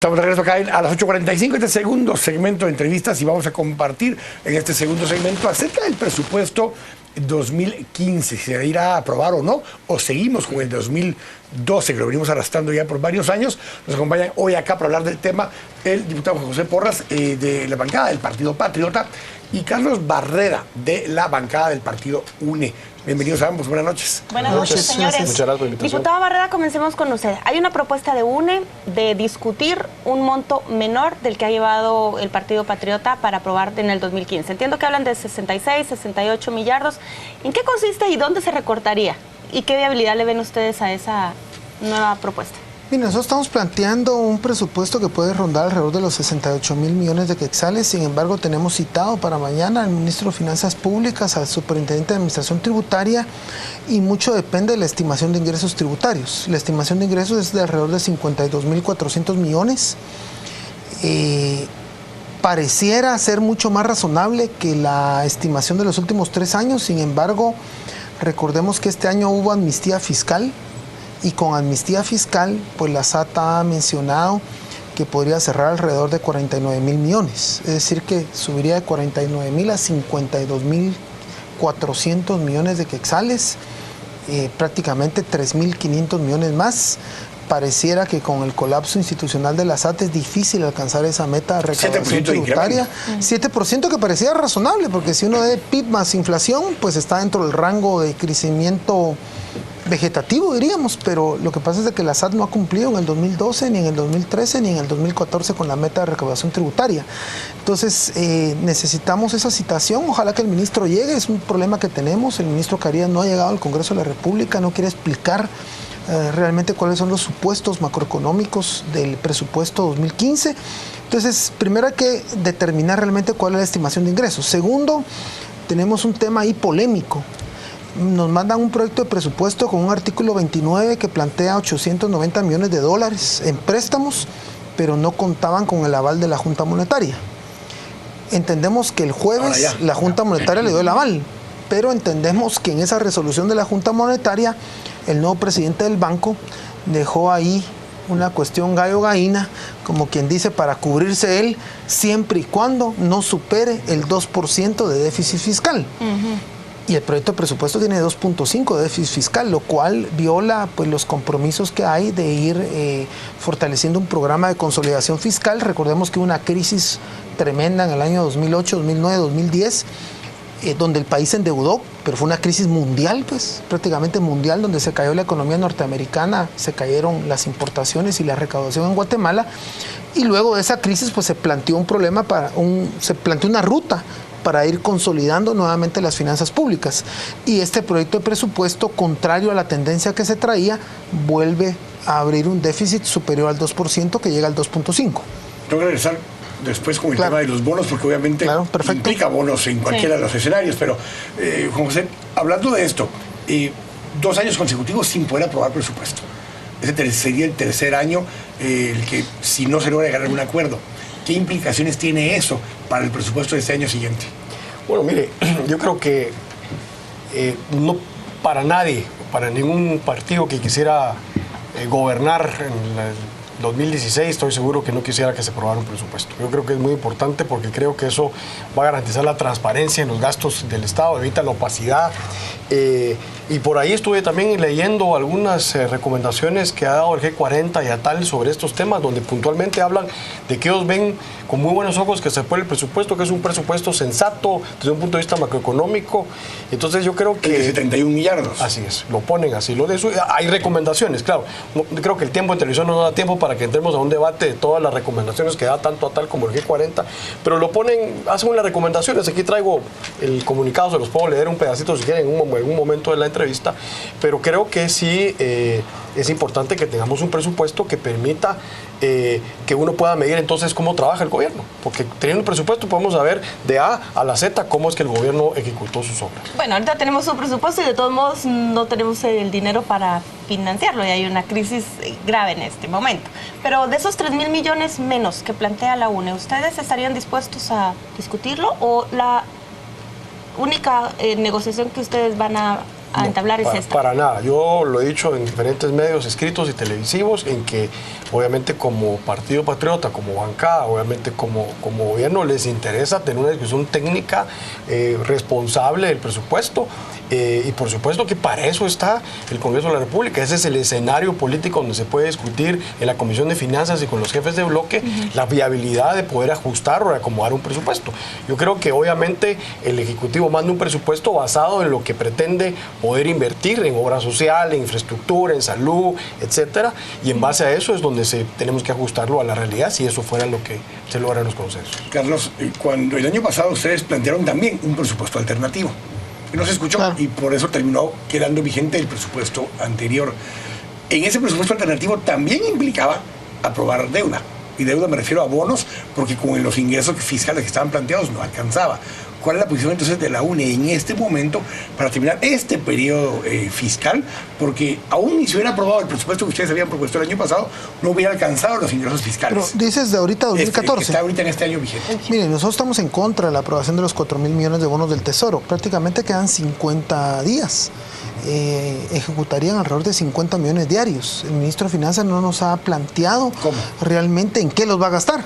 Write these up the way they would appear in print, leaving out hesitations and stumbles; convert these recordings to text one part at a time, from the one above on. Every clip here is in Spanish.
Estamos de regreso acá a las 8:45, este segundo segmento de entrevistas, y vamos a compartir en este segundo segmento acerca del presupuesto 2015, si se irá a aprobar o no, o seguimos con el 2012, que lo venimos arrastrando ya por varios años. Nos acompañan hoy acá para hablar del tema el diputado José Porras, de la bancada del Partido Patriota, y Carlos Barrera, de la bancada del Partido UNE. Bienvenidos a ambos, buenas noches. Buenas noches, señores. Muchas gracias por la invitación. Diputado Barrera, comencemos con usted. Hay una propuesta de UNE de discutir un monto menor del que ha llevado el Partido Patriota para aprobar en el 2015. Entiendo que hablan de 66, 68 millardos. ¿En qué consiste y dónde se recortaría? ¿Y qué viabilidad le ven ustedes a esa nueva propuesta? Mira, nosotros estamos planteando un presupuesto que puede rondar alrededor de los 68,000 millones de quetzales. Sin embargo, tenemos citado para mañana al ministro de Finanzas Públicas, al superintendente de Administración Tributaria, y mucho depende de la estimación de ingresos tributarios. La estimación de ingresos es de alrededor de 52,400 millones. Pareciera ser mucho más razonable que la estimación de los últimos 3 años. Sin embargo, recordemos que este año hubo amnistía fiscal. Y con amnistía fiscal, pues la SAT ha mencionado que podría cerrar alrededor de 49,000 millones. Es decir, que subiría de 49,000 a 52,400 millones de quetzales, prácticamente 3,500 millones más. Pareciera que con el colapso institucional de la SAT es difícil alcanzar esa meta de recaudación tributaria. 7% que parecía razonable, porque si uno ve PIB más inflación, pues está dentro del rango de crecimiento vegetativo, diríamos, pero lo que pasa es de que la SAT no ha cumplido en el 2012, ni en el 2013, ni en el 2014 con la meta de recaudación tributaria. Entonces, necesitamos esa citación. Ojalá que el ministro llegue, es un problema que tenemos. El ministro Carías no ha llegado al Congreso de la República, no quiere explicar realmente cuáles son los supuestos macroeconómicos del presupuesto 2015. Entonces, primero hay que determinar realmente cuál es la estimación de ingresos. Segundo, tenemos un tema ahí polémico. Nos mandan un proyecto de presupuesto con un artículo 29 que plantea 890 millones de dólares en préstamos, pero no contaban con el aval de la Junta Monetaria. Entendemos que el jueves la Junta Monetaria le dio el aval, pero entendemos que en esa resolución de la Junta Monetaria el nuevo presidente del banco dejó ahí una cuestión gallo-gallina, como quien dice, para cubrirse él, siempre y cuando no supere el 2% de déficit fiscal. Y el proyecto de presupuesto tiene 2.5 de déficit fiscal, lo cual viola pues los compromisos que hay de ir fortaleciendo un programa de consolidación fiscal. Recordemos que hubo una crisis tremenda en el año 2008, 2009, 2010, donde el país se endeudó, pero fue una crisis mundial, pues prácticamente mundial, donde se cayó la economía norteamericana, se cayeron las importaciones y la recaudación en Guatemala. Y luego de esa crisis pues se planteó un problema, se planteó una ruta para ir consolidando nuevamente las finanzas públicas. Y este proyecto de presupuesto, contrario a la tendencia que se traía, vuelve a abrir un déficit superior al 2%, que llega al 2.5%. Tengo que regresar después con el tema de los bonos, porque obviamente implica bonos en cualquiera de los escenarios. Pero, Juan José, hablando de esto, 2 años consecutivos sin poder aprobar presupuesto. Ese sería el tercer año el que, si no se logra llegar a un acuerdo. ¿Qué implicaciones tiene eso para el presupuesto de este año siguiente? Bueno, mire, yo creo que no para nadie, para ningún partido que quisiera gobernar en el 2016, estoy seguro que no quisiera que se aprobara un presupuesto. Yo creo que es muy importante porque creo que eso va a garantizar la transparencia en los gastos del Estado, evita la opacidad. Y por ahí estuve también leyendo algunas recomendaciones que ha dado el G40 y ATAL sobre estos temas, donde puntualmente hablan de que ellos ven con muy buenos ojos que se apruebe el presupuesto, que es un presupuesto sensato desde un punto de vista macroeconómico. Entonces yo creo que... De 71 millardos. Así es, lo ponen así. Hay recomendaciones, claro. Creo que el tiempo en televisión no da tiempo para que entremos a un debate de todas las recomendaciones que da tanto ATAL como el G40, pero lo ponen, hacen unas recomendaciones. Aquí traigo el comunicado, se los puedo leer un pedacito si quieren en algún momento de la entrevista, pero creo que sí es importante que tengamos un presupuesto que permita que uno pueda medir entonces cómo trabaja el gobierno, porque teniendo un presupuesto podemos saber de A a la Z cómo es que el gobierno ejecutó sus obras. Bueno, ahorita tenemos un presupuesto y de todos modos no tenemos el dinero para financiarlo y hay una crisis grave en este momento. Pero de esos 3,000 millones menos que plantea la UNE, ¿ustedes estarían dispuestos a discutirlo o la única negociación que ustedes van a a entablar es esta. Para nada. Yo lo he dicho en diferentes medios escritos y televisivos, en que obviamente como Partido Patriota, como bancada, obviamente como gobierno, les interesa tener una discusión técnica responsable del presupuesto. Y por supuesto que para eso está el Congreso de la República. Ese es el escenario político donde se puede discutir en la Comisión de Finanzas y con los jefes de bloque la viabilidad de poder ajustar o acomodar un presupuesto. Yo creo que obviamente el Ejecutivo manda un presupuesto basado en lo que pretende poder invertir en obra social, en infraestructura, en salud, etcétera, y en base a eso es donde tenemos que ajustarlo a la realidad, si eso fuera lo que se logran los consensos. Carlos, cuando el año pasado ustedes plantearon también un presupuesto alternativo, no se escuchó, claro, y por eso terminó quedando vigente el presupuesto anterior. En ese presupuesto alternativo también implicaba aprobar deuda, y deuda me refiero a bonos, porque con los ingresos fiscales que estaban planteados no alcanzaba. ¿Cuál es la posición entonces de la UNE en este momento para terminar este periodo fiscal? Porque aún ni se hubiera aprobado el presupuesto que ustedes habían propuesto el año pasado, no hubiera alcanzado los ingresos fiscales. Pero dices de ahorita 2014. Que está ahorita en este año vigente. Mire, nosotros estamos en contra de la aprobación de los 4.000 millones de bonos del Tesoro. Prácticamente quedan 50 días. Ejecutarían alrededor de 50 millones diarios. El ministro de Finanzas no nos ha planteado realmente en qué los va a gastar.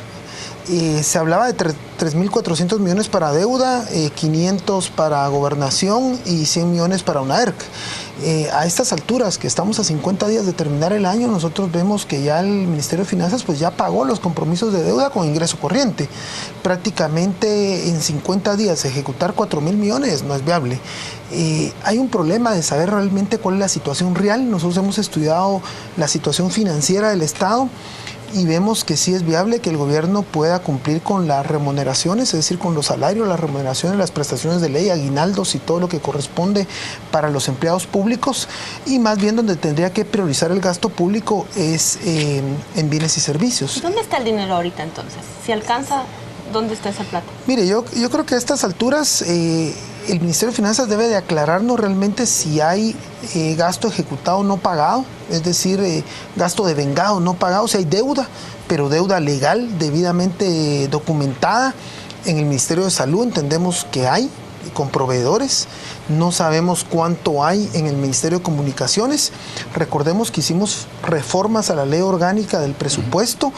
Se hablaba de 3.400 millones para deuda, 500 para gobernación y 100 millones para UNAERC. A estas alturas, que estamos a 50 días de terminar el año, nosotros vemos que ya el Ministerio de Finanzas pues ya pagó los compromisos de deuda con ingreso corriente. Prácticamente en 50 días ejecutar 4.000 millones no es viable. Hay un problema de saber realmente cuál es la situación real. Nosotros hemos estudiado la situación financiera del Estado y vemos que sí es viable que el gobierno pueda cumplir con las remuneraciones, es decir, con los salarios, las remuneraciones, las prestaciones de ley, aguinaldos y todo lo que corresponde para los empleados públicos, y más bien donde tendría que priorizar el gasto público es en bienes y servicios. ¿Dónde está el dinero ahorita entonces? Si alcanza, ¿dónde está esa plata? Mire, yo creo que a estas alturas el Ministerio de Finanzas debe de aclararnos realmente si hay gasto ejecutado no pagado, es decir, gasto devengado no pagado, si hay deuda, pero deuda legal, debidamente documentada. En el Ministerio de Salud entendemos que hay, con proveedores. No sabemos cuánto hay en el Ministerio de Comunicaciones. Recordemos que hicimos reformas a la ley orgánica del presupuesto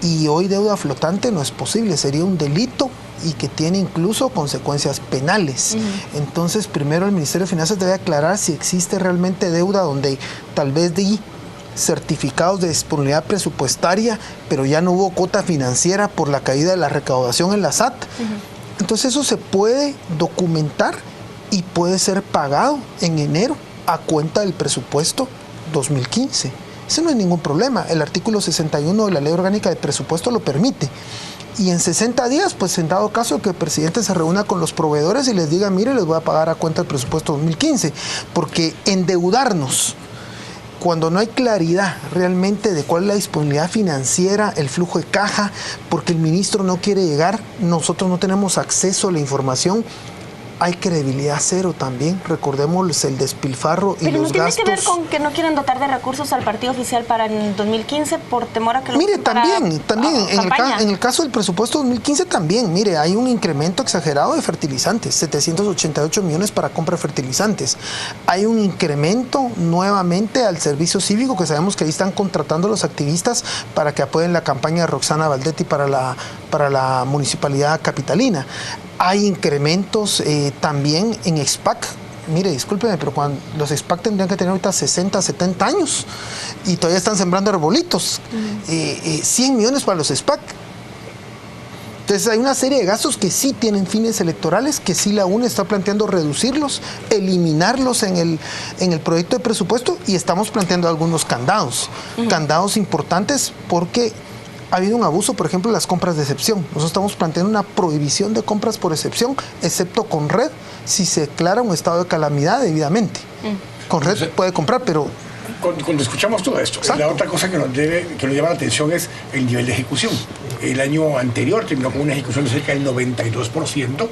y hoy deuda flotante no es posible, sería un delito y que tiene incluso consecuencias penales. Entonces, primero el Ministerio de Finanzas debe aclarar si existe realmente deuda donde tal vez di certificados de disponibilidad presupuestaria, pero ya no hubo cuota financiera por la caída de la recaudación en la SAT. Entonces eso se puede documentar y puede ser pagado en enero a cuenta del presupuesto 2015. Ese no es ningún problema. El artículo 61 de la Ley Orgánica de Presupuesto lo permite. Y en 60 días, pues en dado caso que el presidente se reúna con los proveedores y les diga, mire, les voy a pagar a cuenta del presupuesto 2015. Porque endeudarnos cuando no hay claridad realmente de cuál es la disponibilidad financiera, el flujo de caja, porque el ministro no quiere llegar, nosotros no tenemos acceso a la información, hay credibilidad cero también. Recordemos el despilfarro y los gastos. ¿Pero no tiene que ver con que no quieren dotar de recursos al partido oficial para el 2015 por temor a que lo Mire, también en el caso del presupuesto 2015 también, mire, hay un incremento exagerado de fertilizantes, 788 millones para compra de fertilizantes. Hay un incremento nuevamente al servicio cívico, que sabemos que ahí están contratando los activistas para que apoyen la campaña de Roxana Valdetti para la municipalidad capitalina. Hay incrementos también en SPAC. Mire, discúlpeme, pero cuando los SPAC tendrían que tener ahorita 60, 70 años y todavía están sembrando arbolitos. 100 millones para los SPAC. Entonces hay una serie de gastos que sí tienen fines electorales, que sí la UNE está planteando reducirlos, eliminarlos en el proyecto de presupuesto, y estamos planteando algunos candados. Candados importantes porque ha habido un abuso, por ejemplo, en las compras de excepción. Nosotros estamos planteando una prohibición de compras por excepción, excepto con red, si se declara un estado de calamidad debidamente. Con red puede comprar, pero... Cuando escuchamos todo esto, la otra cosa que nos llama la atención es el nivel de ejecución. El año anterior terminó con una ejecución de cerca del 92%,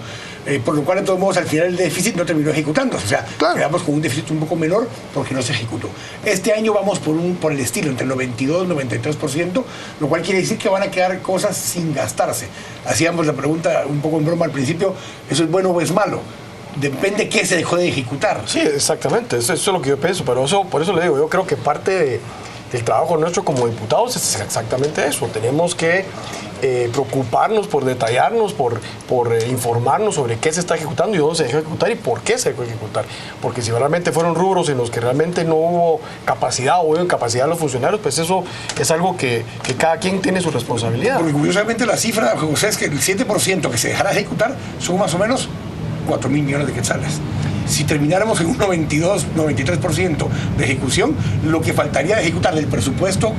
por lo cual, de todos modos, al final el déficit no terminó ejecutando. O sea, quedamos con un déficit un poco menor porque no se ejecutó. Este año vamos por el estilo, entre el 92 y el 93%, lo cual quiere decir que van a quedar cosas sin gastarse. Hacíamos la pregunta un poco en broma al principio, ¿eso es bueno o es malo? depende qué se dejó de ejecutar. Sí, exactamente, eso es lo que yo pienso, pero por eso le digo, yo creo que parte del trabajo nuestro como diputados es exactamente eso. Tenemos que preocuparnos por detallarnos, por informarnos sobre qué se está ejecutando y dónde se dejó ejecutar y por qué se dejó ejecutar. Porque si realmente fueron rubros en los que realmente no hubo capacidad o hubo incapacidad de los funcionarios, pues eso es algo que cada quien tiene su responsabilidad. Porque curiosamente la cifra, José, es que el 7% que se dejará de ejecutar son más o menos 4.000 millones de quetzales. Si termináramos en un 93% de ejecución, lo que faltaría de ejecutar del presupuesto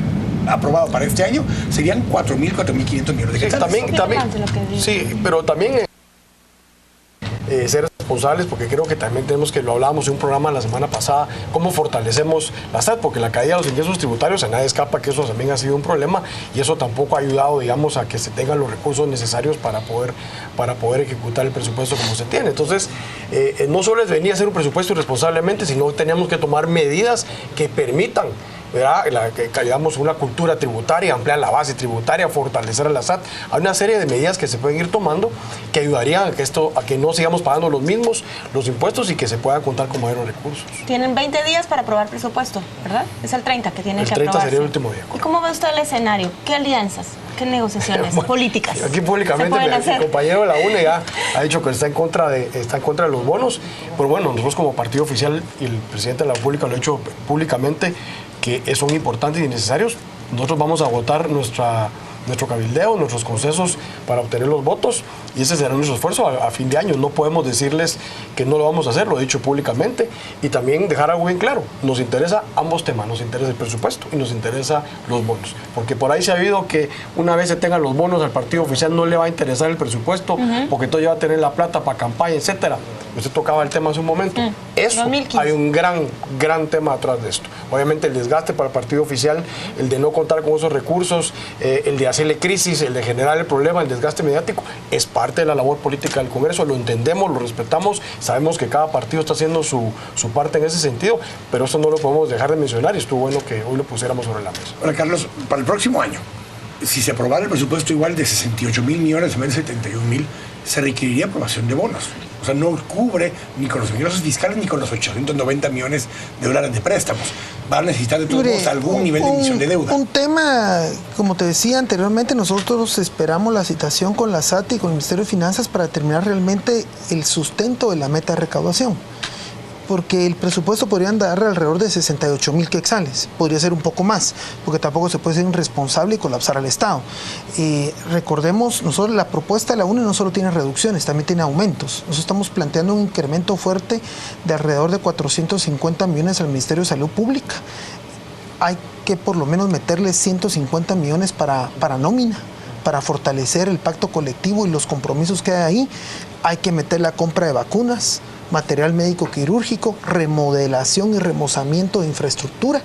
aprobado para este año serían 4.500 millones de quetzales. Sí, pero también ser responsables, porque creo que también tenemos que, lo hablábamos en un programa la semana pasada, cómo fortalecemos la SAT, porque la caída de los ingresos tributarios, a nadie escapa que eso también ha sido un problema y eso tampoco ha ayudado, digamos, a que se tengan los recursos necesarios para poder ejecutar el presupuesto como se tiene. Entonces, no solo es venir a hacer un presupuesto irresponsablemente, sino tenemos que tomar medidas que permitan, ¿verdad?, que digamos una cultura tributaria, ampliar la base tributaria, fortalecer a la SAT. Hay una serie de medidas que se pueden ir tomando que ayudarían a que no sigamos pagando los impuestos y que se pueda contar con mayores recursos. Tienen 20 días para aprobar presupuesto, ¿verdad? Es el 30 que tienen que aprobar. El 30 sería el último día. ¿Y cómo ve usted el escenario? ¿Qué alianzas? ¿Qué negociaciones políticas? Aquí públicamente mi compañero de la UNE ya ha dicho que está en contra de los bonos, pero bueno, nosotros como partido oficial y el presidente de la República lo ha dicho públicamente que son importantes y necesarios. Nosotros vamos a votar nuestro cabildeo, nuestros concesos para obtener los votos y ese será nuestro esfuerzo a fin de año. No podemos decirles que no lo vamos a hacer, lo he dicho públicamente y también dejar algo bien claro. Nos interesa ambos temas, nos interesa el presupuesto y nos interesa los bonos, porque por ahí se ha habido que una vez se tengan los bonos al partido oficial no le va a interesar el presupuesto porque todo ya va a tener la plata para campaña, etcétera. Usted tocaba el tema hace un momento. Eso, 2015. Hay un gran tema atrás de esto. Obviamente el desgaste para el partido oficial, el de no contar con esos recursos, el de hacerle crisis, el de generar el problema, el desgaste mediático, es parte de la labor política del Congreso, lo entendemos, lo respetamos, sabemos que cada partido está haciendo su parte en ese sentido, pero eso no lo podemos dejar de mencionar y estuvo bueno que hoy lo pusiéramos sobre la mesa. Ahora, Carlos, para el próximo año, si se aprobara el presupuesto igual de 68.000 millones en vez de 71.000, se requeriría aprobación de bonos. O sea, no cubre ni con los ingresos fiscales ni con los 890 millones de dólares de préstamos. Va a necesitar de todos modos algún nivel de emisión de deuda. Un tema, como te decía anteriormente, nosotros esperamos la citación con la SAT y con el Ministerio de Finanzas para determinar realmente el sustento de la meta de recaudación. Porque el presupuesto podría andar alrededor de 68.000 quetzales, podría ser un poco más, porque tampoco se puede ser irresponsable y colapsar al Estado. Recordemos, nosotros la propuesta de la UNE no solo tiene reducciones, también tiene aumentos. Nosotros estamos planteando un incremento fuerte de alrededor de 450 millones al Ministerio de Salud Pública. Hay que por lo menos meterle 150 millones para nómina, para fortalecer el pacto colectivo y los compromisos que hay ahí. Hay que meter la compra de vacunas, material médico quirúrgico, remodelación y remozamiento de infraestructura.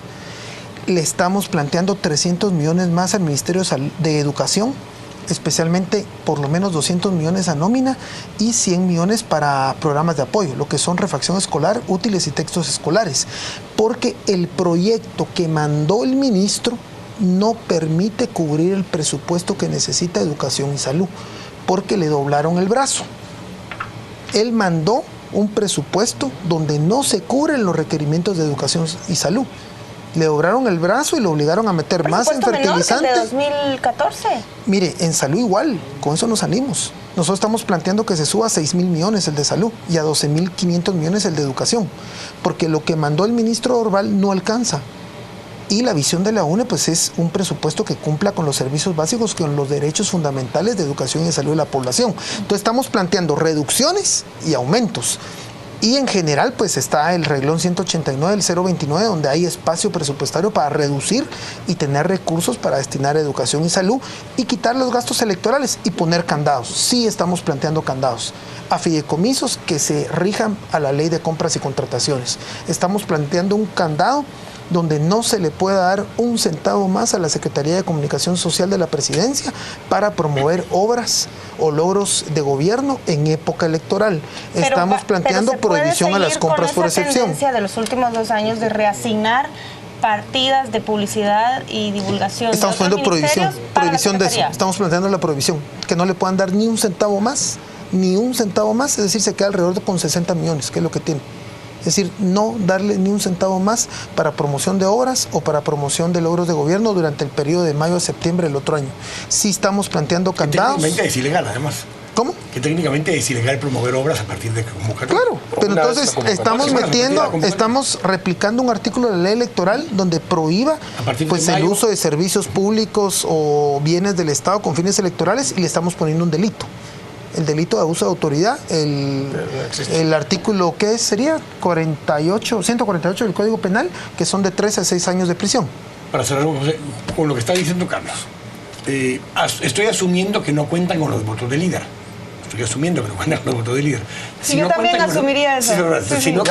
Le estamos planteando 300 millones más al Ministerio de Educación, especialmente por lo menos 200 millones a nómina y 100 millones para programas de apoyo, lo que son refacción escolar, útiles y textos escolares, porque el proyecto que mandó el ministro no permite cubrir el presupuesto que necesita Educación y Salud, porque le doblaron el brazo. Él mandó un presupuesto donde no se cubren los requerimientos de educación y salud. Le dobraron el brazo y lo obligaron a meter más en fertilizante. ¿De 2014? Mire, en salud igual, con eso nos salimos. Nosotros estamos planteando que se suba a 6.000 millones el de salud y a 12.500 millones el de educación, porque lo que mandó el ministro Orval no alcanza. Y la visión de la UNE pues es un presupuesto que cumpla con los servicios básicos, con los derechos fundamentales de educación y de salud de la población. Entonces estamos planteando reducciones y aumentos. Y en general pues está el reglón 189 del 029 donde hay espacio presupuestario para reducir y tener recursos para destinar a educación y salud y quitar los gastos electorales y poner candados. Sí estamos planteando candados a fideicomisos que se rijan a la ley de compras y contrataciones. Estamos planteando un candado donde no se le pueda dar un centavo más a la Secretaría de Comunicación Social de la Presidencia para promover obras o logros de gobierno en época electoral. Estamos planteando prohibición a las compras por excepción. Tendencia de los últimos 2 años de reasignar partidas de publicidad y divulgación. Estamos poniendo prohibición de eso. Estamos planteando la prohibición, que no le puedan dar ni un centavo más ni un centavo más, es decir, se queda alrededor de con 60 millones, que es lo que tiene. Es decir, no darle ni un centavo más para promoción de obras o para promoción de logros de gobierno durante el periodo de mayo a septiembre del otro año. Sí estamos planteando candados. Técnicamente es ilegal, además. ¿Cómo? Que técnicamente es ilegal promover obras a partir de convocatoria. Claro, pero entonces estamos replicando un artículo de la ley electoral donde prohíba pues el uso de servicios públicos o bienes del Estado con fines electorales y le estamos poniendo un delito. El delito de abuso de autoridad, el artículo que sería 148 del Código Penal, que son de 3 a 6 años de prisión. Para cerrar con lo que está diciendo Carlos, estoy asumiendo que no cuentan con los votos del líder. Estoy asumiendo que no cuentan con los votos del líder. Si yo también asumiría eso.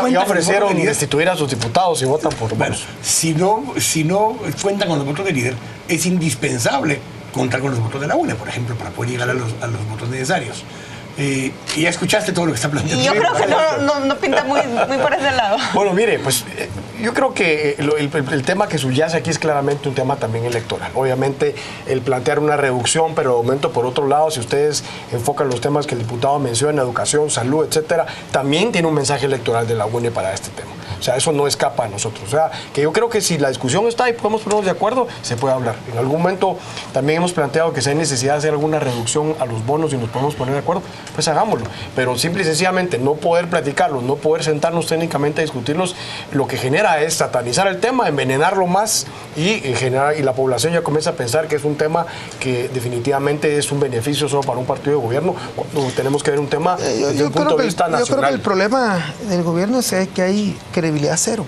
Ya ofrecieron destituir a sus diputados y votan por Bonos. Si no cuentan con los votos del líder, es indispensable contar con los votos de la UNE, por ejemplo, para poder llegar a los votos necesarios. Y ya escuchaste todo lo que está planteando. Y yo creo que no pinta muy por ese lado. Bueno, mire, pues yo creo que el tema que subyace aquí es claramente un tema también electoral. Obviamente el plantear una reducción, pero aumento por otro lado, si ustedes enfocan los temas que el diputado menciona, educación, salud, etcétera, también tiene un mensaje electoral de la UNE para este tema. O sea, eso no escapa a nosotros. O sea, que yo creo que si la discusión está y podemos ponernos de acuerdo, se puede hablar. En algún momento también hemos planteado que si hay necesidad de hacer alguna reducción a los bonos y nos podemos poner de acuerdo, pues hagámoslo. Pero simple y sencillamente no poder platicarlos, no poder sentarnos técnicamente a discutirlos, lo que genera es satanizar el tema, envenenarlo más y la población ya comienza a pensar que es un tema que definitivamente es un beneficio solo para un partido de gobierno, cuando tenemos que ver un tema desde un punto de vista nacional. Yo creo que el problema del gobierno es que hay credibilidad cero.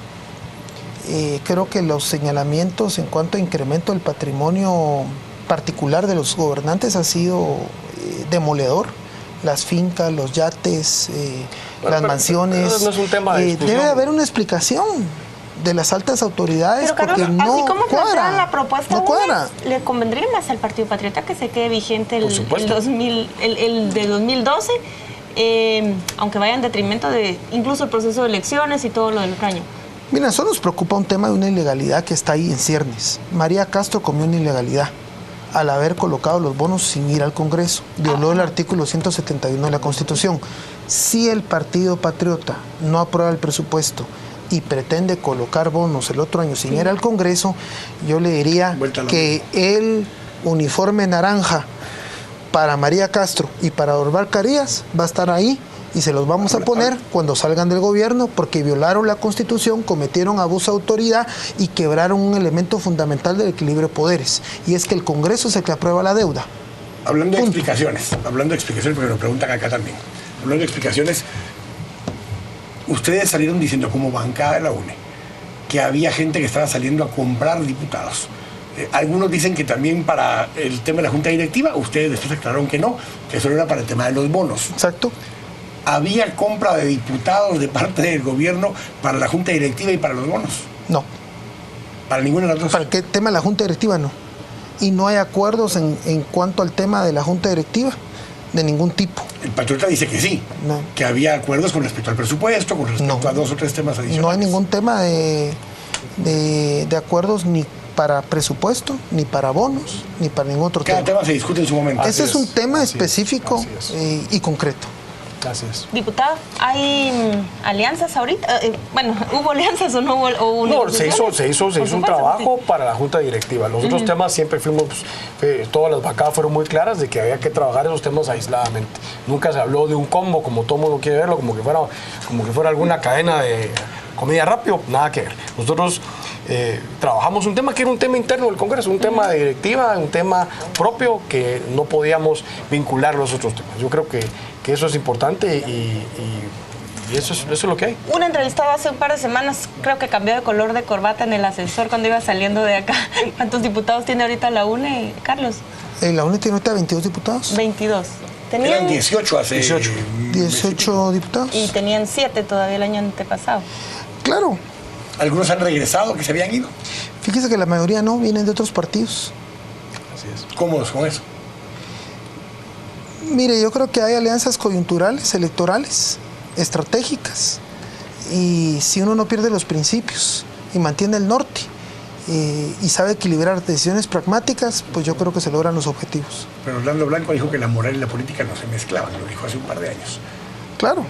Creo que los señalamientos en cuanto a incremento del patrimonio particular de los gobernantes ha sido demoledor. Las fincas, los yates, las mansiones. No es un tema de discusión. Debe haber una explicación de las altas autoridades. Pero Carlos, porque no así como cuadra, la propuesta, no cuadra. le convendría más al Partido Patriota que se quede vigente el de 2012, aunque vaya en detrimento de incluso el proceso de elecciones y todo lo del otro año. Mira, eso nos preocupa un tema de una ilegalidad que está ahí en ciernes. María Castro comió una ilegalidad al haber colocado los bonos sin ir al Congreso. Violó el artículo 171 de la Constitución. Si el Partido Patriota no aprueba el presupuesto y pretende colocar bonos el otro año sin ir al Congreso, yo le diría que el uniforme naranja para María Castro y para Dorval Carías va a estar ahí y se los vamos a poner cuando salgan del gobierno porque violaron la Constitución, cometieron abuso de autoridad y quebraron un elemento fundamental del equilibrio de poderes, y es que el Congreso es el que aprueba la deuda. Hablando de explicaciones, porque nos preguntan acá también, hablando de explicaciones, ustedes salieron diciendo como bancada de la UNE que había gente que estaba saliendo a comprar diputados. Algunos dicen que también para el tema de la Junta Directiva, ustedes después aclararon que no, que solo era para el tema de los bonos. Exacto. ¿Había compra de diputados de parte del gobierno para la Junta Directiva y para los bonos? No. ¿Para ninguna de las dos? ¿Para qué tema de la Junta Directiva? No. Y no hay acuerdos en cuanto al tema de la Junta Directiva, de ningún tipo. El Patriota dice que sí, no. Que había acuerdos con respecto al presupuesto, con respecto a 2 o 3 temas adicionales. No hay ningún tema de acuerdos ni para presupuesto, ni para bonos, ni para ningún otro tema. Cada tema se discute en su momento. Ese es un tema específico y concreto. Gracias. Diputado, ¿hay alianzas ahorita? Bueno, ¿hubo alianzas o no hubo? No, se hizo un trabajo para la Junta Directiva. Los otros temas siempre todas las bancadas fueron muy claras de que había que trabajar esos temas aisladamente. Nunca se habló de un combo, como todo mundo quiere verlo, como que fuera alguna cadena de comida rápido, nada que ver. Nosotros trabajamos un tema que era un tema interno del Congreso, un tema de directiva, un tema propio que no podíamos vincular los otros temas. Yo creo que eso es importante y eso es lo que hay. Un entrevistado hace un par de semanas creo que cambió de color de corbata en el ascensor cuando iba saliendo de acá. ¿Cuántos diputados tiene ahorita la UNE, Carlos? La UNE tiene ahorita 22 diputados. 22. Eran 18 hace 18 diputados. Y tenían 7 todavía el año antepasado. Claro. ¿Algunos han regresado que se habían ido? Fíjese que la mayoría no, vienen de otros partidos. Así es. ¿Cómodos con eso? Mire, yo creo que hay alianzas coyunturales, electorales, estratégicas. Y si uno no pierde los principios y mantiene el norte y sabe equilibrar decisiones pragmáticas, pues yo creo que se logran los objetivos. Pero Orlando Blanco dijo que la moral y la política no se mezclaban, lo dijo hace un par de años. Claro.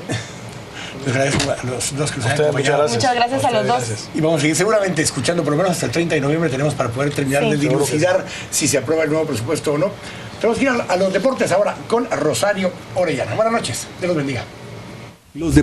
Les agradezco a los dos que nos han Ustedes, acompañado. Muchas gracias a los dos. Gracias. Y vamos a seguir seguramente escuchando, por lo menos hasta el 30 de noviembre tenemos para poder terminar Sí. de dilucidar si se aprueba el nuevo presupuesto o no. Tenemos que ir a los deportes ahora con Rosario Orellana. Buenas noches, Dios los bendiga. Los deportes.